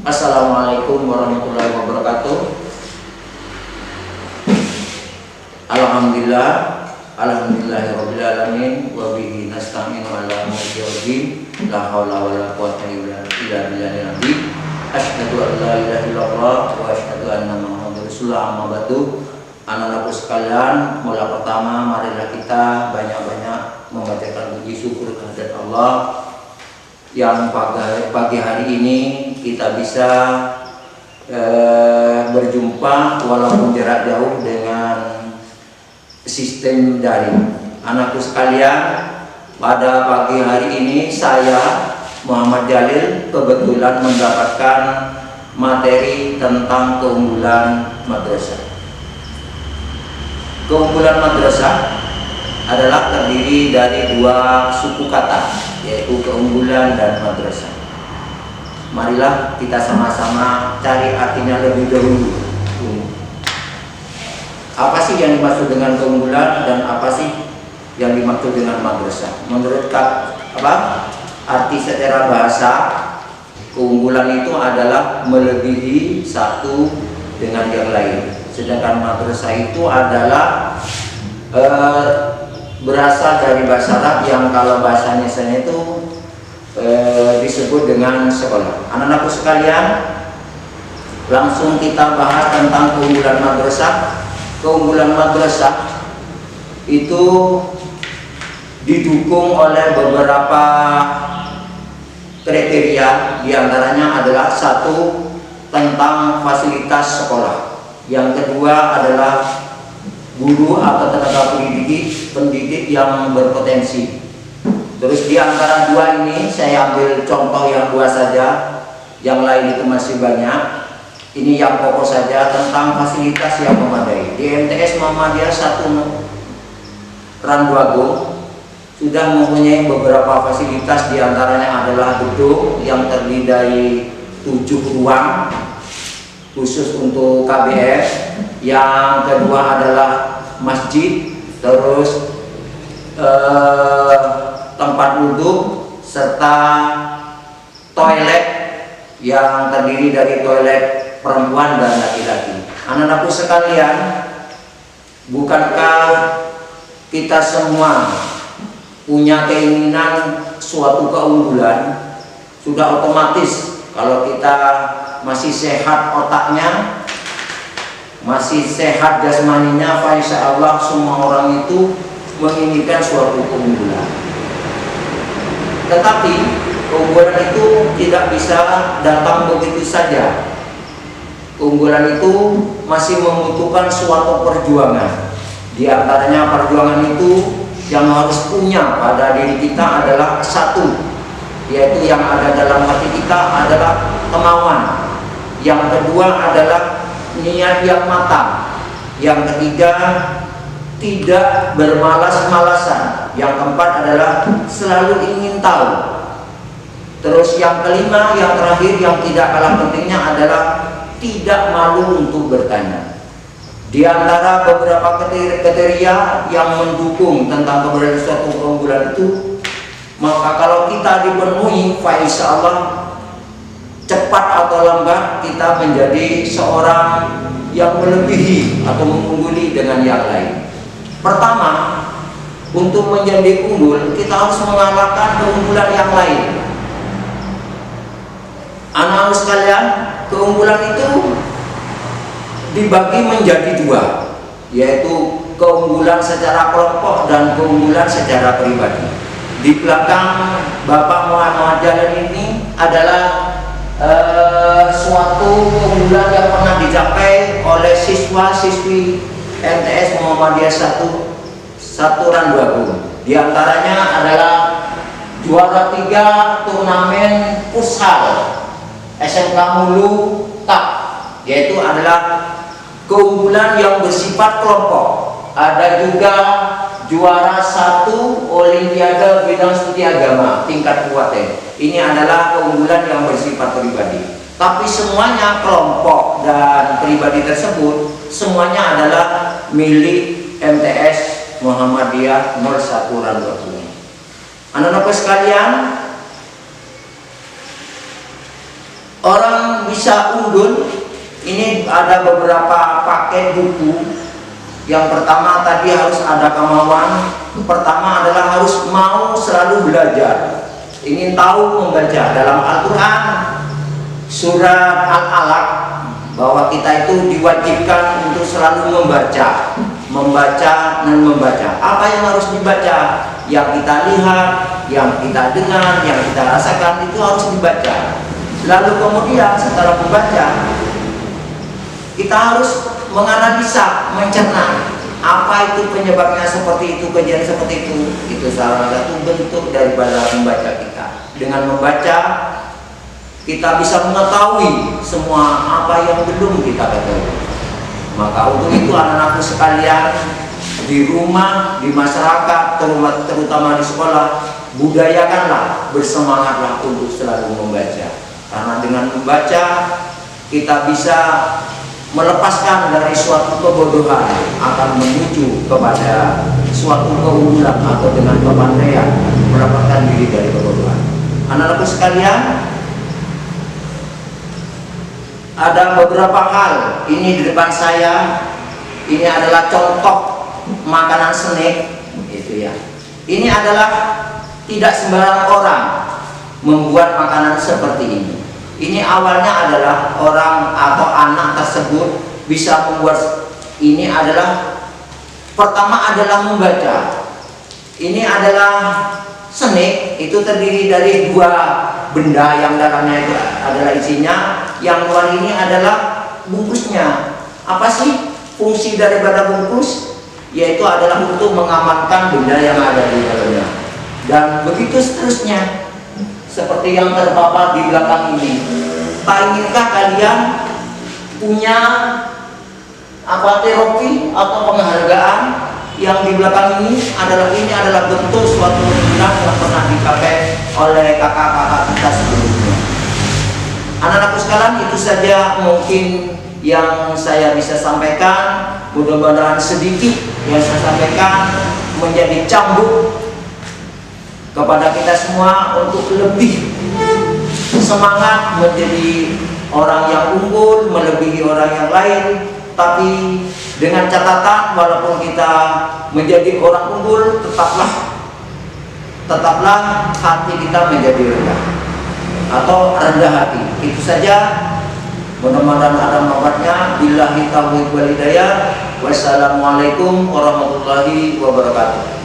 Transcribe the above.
Assalamualaikum warahmatullahi wabarakatuh. Alhamdulillah, alhamdulillahirabbil alamin wa bihi nasta'inu ala umuri din. La haula wala quwwata illa billahil azim. Asyhadu an la ilaha illallah wa asyhadu anna Muhammadar Rasulullah. Amma ba'du. Anak-anakku sekalian, mula pertama marilah kita banyak-banyak membacakan puji syukur kehadirat Allah yang pagi hari ini kita bisa berjumpa walaupun jarak jauh dengan sistem daring. Anakku sekalian, pada pagi hari ini saya Muhammad Jalil kebetulan mendapatkan materi tentang keunggulan madrasah. Keunggulan madrasah adalah terdiri dari dua suku kata, yaitu keunggulan dan madrasah. Marilah kita sama-sama cari artinya lebih dahulu. Apa sih yang dimaksud dengan keunggulan dan apa sih yang dimaksud dengan madrasah? Menurut arti secara bahasa, keunggulan itu adalah melebihi satu dengan yang lain. Sedangkan madrasah itu adalah berasal dari bahasa Arab yang kalau bahasanya saya itu disebut dengan sekolah. Anak-anakku sekalian, langsung kita bahas tentang keunggulan madrasah. Keunggulan madrasah itu didukung oleh beberapa kriteria, diantaranya adalah satu, tentang fasilitas sekolah. Yang kedua adalah guru atau tenaga pendidik yang berpotensi. Terus di antara dua ini saya ambil contoh yang dua saja, yang lain itu masih banyak. Ini yang pokok saja, tentang fasilitas yang memadai. Di MTS Muhammadiyah 1 Randuagung sudah mempunyai beberapa fasilitas, di antaranya adalah gedung yang terdiri dari 7 ruang khusus untuk KBS. Yang kedua adalah masjid, terus tempat wudhu serta toilet yang terdiri dari toilet perempuan dan laki-laki. Anak-anakku sekalian, bukankah kita semua punya keinginan suatu keunggulan? Sudah otomatis kalau kita masih sehat otaknya, masih sehat jasmaninya, insya Allah semua orang itu menginginkan suatu keunggulan. Tetapi keunggulan itu tidak bisa datang begitu saja. Keunggulan itu masih membutuhkan suatu perjuangan. Di antaranya perjuangan itu yang harus punya pada diri kita adalah satu, yaitu yang ada dalam hati kita adalah kemauan. Yang kedua adalah niat yang matang. Yang ketiga, tidak bermalas-malasan. Yang keempat adalah selalu ingin tahu. Terus yang kelima, yang terakhir, yang tidak kalah pentingnya adalah tidak malu untuk bertanya. Di antara beberapa kriteria yang mendukung tentang keberadaan suatu keunggulan itu, maka kalau kita dipenuhi, insya Allah cepat atau lambat kita menjadi seorang yang melebihi atau mengungguli dengan yang lain. Pertama, untuk menjadi unggul kita harus mengalahkan keunggulan yang lain. Anak-anak sekalian, keunggulan itu dibagi menjadi dua, yaitu keunggulan secara kelompok dan keunggulan secara pribadi. Di belakang Bapak Muhammad Jalil ini adalah suatu keunggulan yang pernah dicapai oleh siswa-siswi MTS Muhammadiyah 1 Randuagung. Di antaranya adalah juara 3 turnamen futsal SMK Mulu Cup, yaitu adalah keunggulan yang bersifat kelompok. Ada juga juara 1 Olimpiade bidang studi agama tingkat kabupaten. Ini adalah keunggulan yang bersifat pribadi. Tapi semuanya kelompok dan pribadi tersebut semuanya adalah milik MTS Muhammadiyah 01 Randuagung. Anak-anak sekalian, orang bisa bisa unggul, ini ada beberapa paket buku. Yang pertama tadi harus ada kemauan. Pertama adalah harus mau selalu belajar, ingin tahu membaca. Dalam Al-Quran surat Al-Alaq bahwa kita itu diwajibkan untuk selalu membaca dan membaca. Apa yang harus dibaca? Yang kita lihat, yang kita dengar, yang kita rasakan itu harus dibaca. Lalu kemudian setelah membaca, kita harus menganalisa, mencerna apa itu penyebabnya seperti itu, kejadian seperti itu. Itu salah satu bentuk daripada membaca kita. Dengan membaca kita bisa mengetahui semua apa yang belum kita ketahui. Maka untuk itu anak-anakku sekalian, di rumah, di masyarakat, terutama di sekolah, budayakanlah, bersemangatlah untuk selalu membaca. Karena dengan membaca kita bisa melepaskan dari suatu kebodohan, akan menuju kepada suatu keunggulan atau dengan kepandaian melepaskan diri dari kebodohan. Anak-anakku sekalian, ada beberapa hal ini di depan saya. Ini adalah contoh makanan snack, itu ya. Ini adalah tidak sembarang orang membuat makanan seperti ini. Ini awalnya adalah orang atau anak tersebut bisa membuat ini adalah pertama adalah membaca. Ini adalah snack, itu terdiri dari dua benda yang dalamnya itu adalah isinya. Yang luar ini adalah bungkusnya. Apa sih fungsi daripada bungkus? Yaitu adalah untuk mengamankan benda yang ada di dalamnya. Dan begitu seterusnya, seperti yang terpapar di belakang ini. Tak inginkah kalian punya trofi atau penghargaan yang di belakang ini adalah bentuk suatu benda yang pernah dipakai oleh kakak-kakak kita sebelumnya. Anak-anakku sekalian, itu saja mungkin yang saya bisa sampaikan. Mudah-mudahan sedikit yang saya sampaikan menjadi cambuk kepada kita semua untuk lebih semangat menjadi orang yang unggul, melebihi orang yang lain. Tapi dengan catatan, walaupun kita menjadi orang unggul, tetaplah hati kita menjadi rendah atau rendah hati. Itu saja. Mudah-mudahan ada manfaatnya. Billahi taufiq wal hidayah. Wassalamualaikum warahmatullahi wabarakatuh.